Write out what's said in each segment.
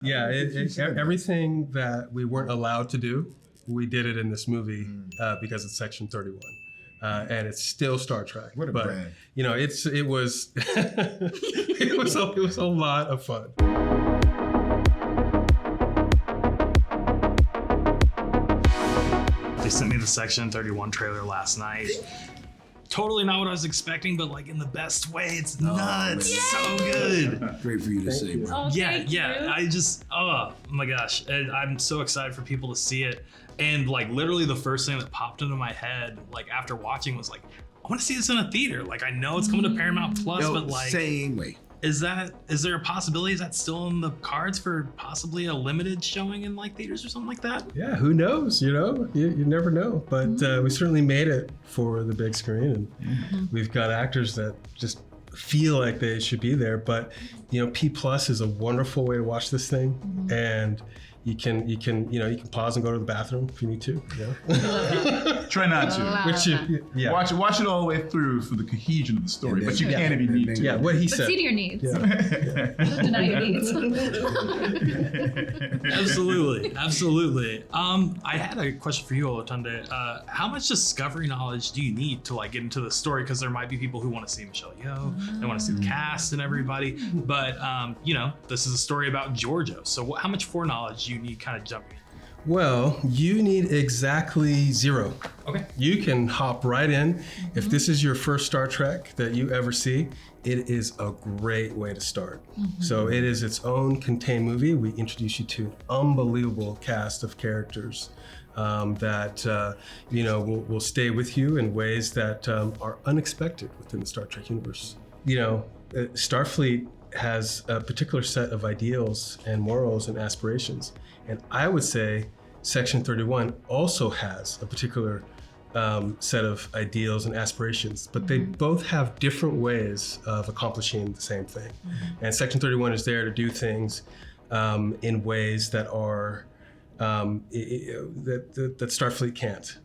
Yeah, everything that we weren't allowed to do, we did it in this movie because it's Section 31. And it's still Star Trek. What a brand. You know, it was it was a lot of fun. They sent me the Section 31 trailer last night. Totally not what I was expecting, but like in the best way. It's nuts. So good. Great for you to say, bro. Yeah. I just, oh my gosh. And I'm so excited for people to see it. And like literally the first thing that popped into my head, like after watching, was like, I want to see this in a theater. Like I know it's coming to Paramount Plus, but like, same way. is there a possibility? Is that still in the cards for possibly a limited showing in like theaters or something like that? Yeah, who knows? You know, you never know. But we certainly made it for the big screen, and we've got actors that just feel like they should be there. But you know, P+ is a wonderful way to watch this thing, and you can pause and go to the bathroom if you need to. Try not to. Watch it all the way through for the cohesion of the story, but you can if you need to. Yeah, what he said. But see to your needs. Yeah. Don't deny your needs. Absolutely. I had a question for you, Olatunde. How much discovery knowledge do you need to like get into the story? Because there might be people who want to see Michelle Yeoh, they want to see the cast and everybody, but you know, this is a story about Georgia. So how much foreknowledge do you need kind of jumping in? Well, you need exactly 0. Okay. You can hop right in. If this is your first Star Trek that you ever see, it is a great way to start. So it is its own contained movie. We introduce you to an unbelievable cast of characters that will stay with you in ways that are unexpected within the Star Trek universe. You know, Starfleet has a particular set of ideals and morals and aspirations. And I would say Section 31 also has a particular set of ideals and aspirations, but they both have different ways of accomplishing the same thing. And Section 31 is there to do things in ways that are that Starfleet can't,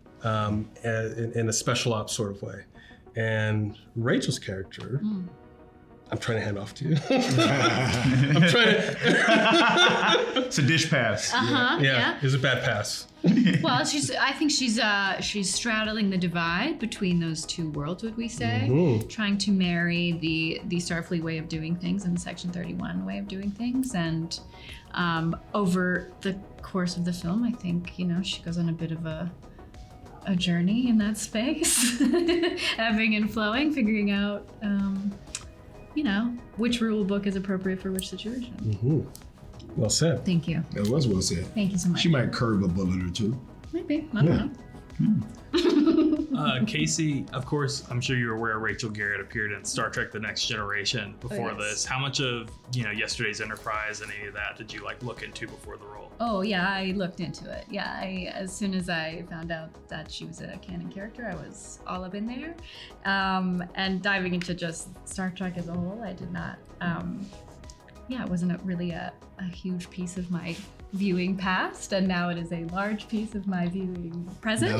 in a special ops sort of way. And Rachel's character, I'm trying to hand off to you. I'm trying to. It's a dish pass. Yeah, it's a bad pass. Well, I think she's straddling the divide between those two worlds, would we say? Trying to marry the Starfleet way of doing things and the Section 31 way of doing things. And over the course of the film, I think, you know, she goes on a bit of a journey in that space, ebbing and flowing, figuring out you know, which rule book is appropriate for which situation. Well said. Thank you. That was well said. Thank you so much. She might curve a bullet or two. Maybe. I don't know. Casey, of course, I'm sure you're aware Rachel Garrett appeared in Star Trek The Next Generation before this. How much of, you know, yesterday's Enterprise and any of that did you like look into before the role? Oh yeah, I looked into it. Yeah, as soon as I found out that she was a canon character, I was all up in there. And diving into just Star Trek as a whole, I did not, it wasn't really a huge piece of my viewing past, and now it is a large piece of my viewing present.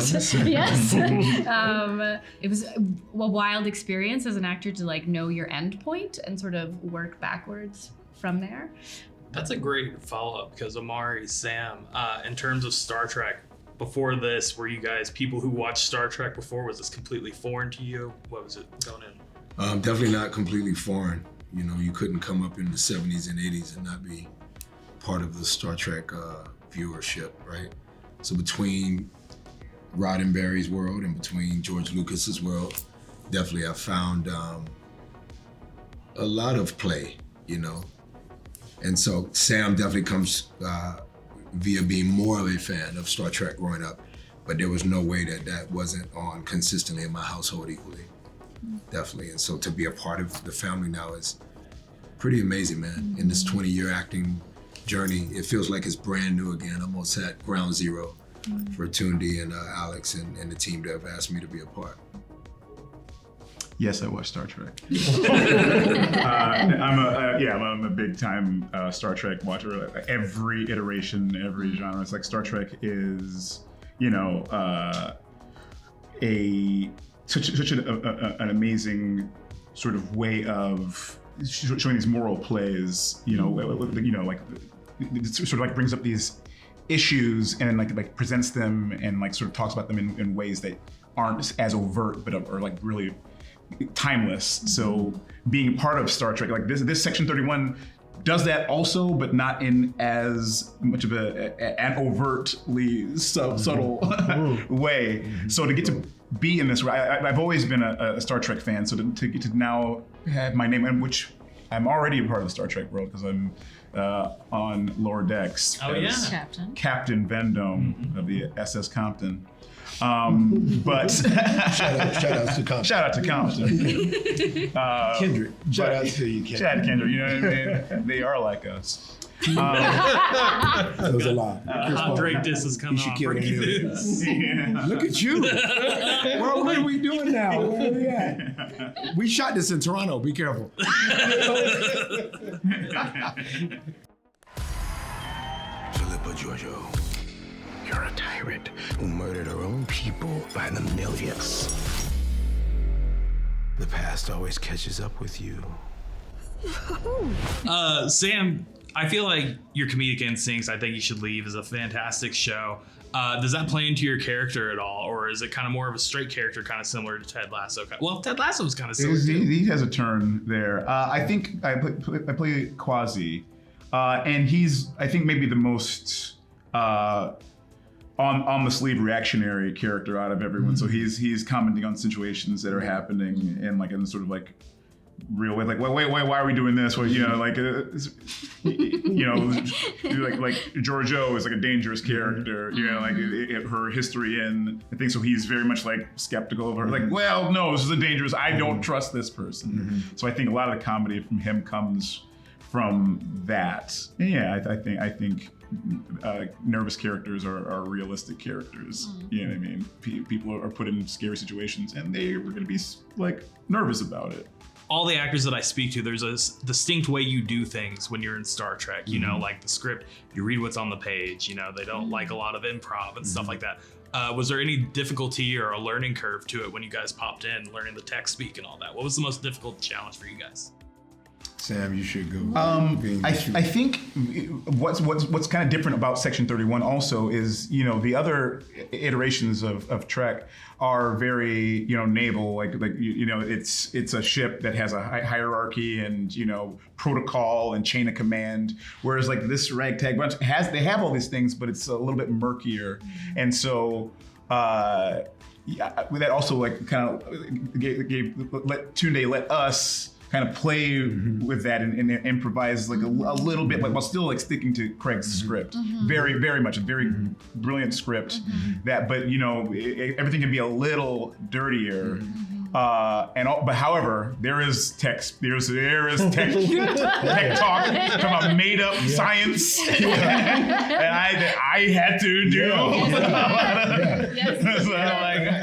Yes. It was a wild experience as an actor to like know your end point and sort of work backwards from there. That's a great follow-up because Omari, Sam, in terms of Star Trek, before this, were you guys people who watched Star Trek before? Was this completely foreign to you? What was it going in? Definitely not completely foreign. You know, you couldn't come up in the 70s and 80s and not be part of the Star Trek viewership, right? So between Roddenberry's world and between George Lucas's world, definitely I found a lot of play, you know? And so Sam definitely comes via being more of a fan of Star Trek growing up, but there was no way that wasn't on consistently in my household equally, definitely. And so to be a part of the family now is pretty amazing, man. In this 20-year acting journey, it feels like it's brand new again, almost at ground zero for Tunde and Alex and the team that have asked me to be a part. Yes, I watch Star Trek. I'm a big time Star Trek watcher. Every iteration, every genre. It's like Star Trek is, you know, such an amazing sort of way of showing these moral plays. You know, like it sort of like brings up these issues and like presents them and like sort of talks about them in ways that aren't as overt, but are like really timeless. So being part of Star Trek, like this Section 31 does that also, but not in as much of an overtly subtle way. So to get to be in this, I've always been a Star Trek fan. So to get to now have my name, and which I'm already a part of the Star Trek world because I'm on lower decks. Oh yeah, Captain Vendome of the SS Compton. But shout out to Compton. Shout out to Compton. Kendrick. Shout out to you, Kendrick. Shout out to Kendrick. You know what I mean? They are like us. That was a lie. Drake diss is coming off. Look at you. What are we doing now? Where are we at? We shot this in Toronto. Be careful. Philippa Giorgio, you're a tyrant who murdered her own people by the millions. The past always catches up with you. Sam, I feel like your comedic instincts, I think You Should Leave, is a fantastic show. Does that play into your character at all, or is it kind of more of a straight character, kind of similar to Ted Lasso? Well, Ted Lasso was kind of similar too. He has a turn there. I think I play Quasi, and he's, I think, maybe the most on the sleeve reactionary character out of everyone. So he's commenting on situations that are happening in sort of like real way, like wait, why are we doing this? Well, like like Giorgio is like a dangerous character, like her history and things. So he's very much like skeptical of her, like, well, no, this is a dangerous. I don't trust this person. So I think a lot of the comedy from him comes from that. And yeah, I think nervous characters are realistic characters. You know what I mean? People are put in scary situations, and they were going to be like nervous about it. All the actors that I speak to, there's a distinct way you do things when you're in Star Trek. Like the script, you read what's on the page. They don't like a lot of improv and stuff like that. Was there any difficulty or a learning curve to it when you guys popped in, learning the tech speak and all that? What was the most difficult challenge for you guys? Sam, you should go. I think what's kind of different about Section 31 also is, the other iterations of Trek are very, naval, like it's a ship that has a hierarchy and, protocol and chain of command. Whereas like this ragtag bunch they have all these things, but it's a little bit murkier. And so, that also like kind of let Tunde let us kind of play with that and improvise like a little bit, while still like sticking to Craig's script. Very, very much a very brilliant script. But everything can be a little dirtier. But however, there is tech tech talk about made up science, and I had to do.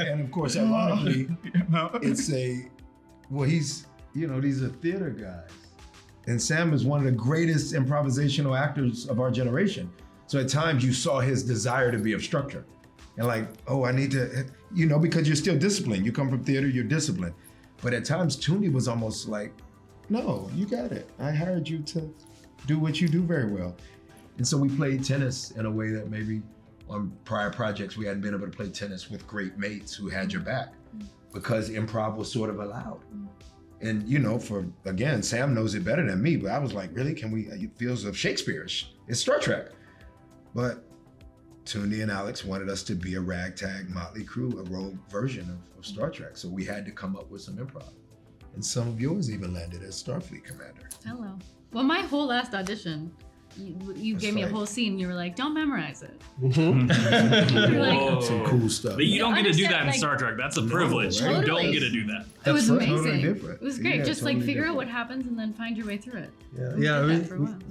And of course, ironically, it's these are theater guys. And Sam is one of the greatest improvisational actors of our generation. So at times you saw his desire to be of structure. And like, I need to, because you're still disciplined. You come from theater, you're disciplined. But at times Toonie was almost like, no, you got it. I hired you to do what you do very well. And so we played tennis in a way that maybe on prior projects we hadn't been able to play tennis with great mates who had your back, because improv was sort of allowed. And Sam knows it better than me, but I was like, really, can we, it feels of Shakespeare-ish. It's Star Trek. But Toonie and Alex wanted us to be a ragtag motley crew, a rogue version of Star Trek. So we had to come up with some improv. And some of yours even landed as Starfleet commander. Hello. Well, my whole last audition, you gave me a whole scene and you were like, don't memorize it. You're like, some cool stuff. But you don't get to do that in Star Trek. That's a privilege. Right? You don't get to do that. It was amazing. Totally different. It was great. Yeah, Just totally figure out different. what happens and then find your way through it.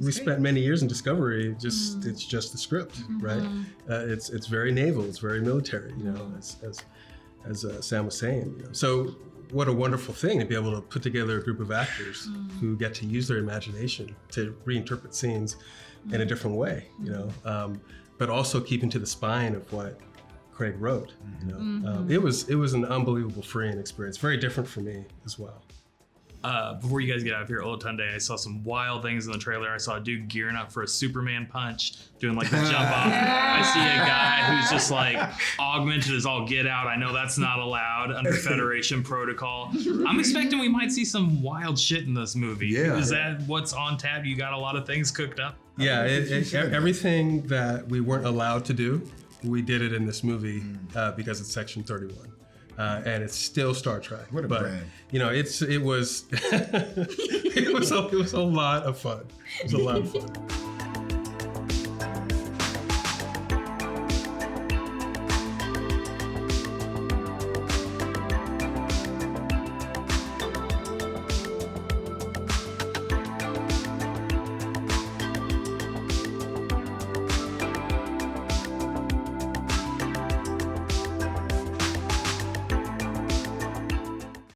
We spent many years in Discovery. It's just the script, right? It's very naval. It's very military. As Sam was saying. So what a wonderful thing to be able to put together a group of actors who get to use their imagination to reinterpret scenes in a different way. But also keeping to the spine of what Craig wrote. It was an unbelievable freeing experience. Very different for me as well. Before you guys get out of here, Olatunde, I saw some wild things in the trailer. I saw a dude gearing up for a Superman punch, doing like the jump off. I see a guy who's just like augmented as all get out. I know that's not allowed under Federation protocol. I'm expecting we might see some wild shit in this movie. Yeah. Is that what's on tap? You got a lot of things cooked up? Yeah, everything that we weren't allowed to do, we did it in this movie because it's Section 31. And it's still Star Trek. What a brand. You know, it was it was a lot of fun. It was a lot of fun.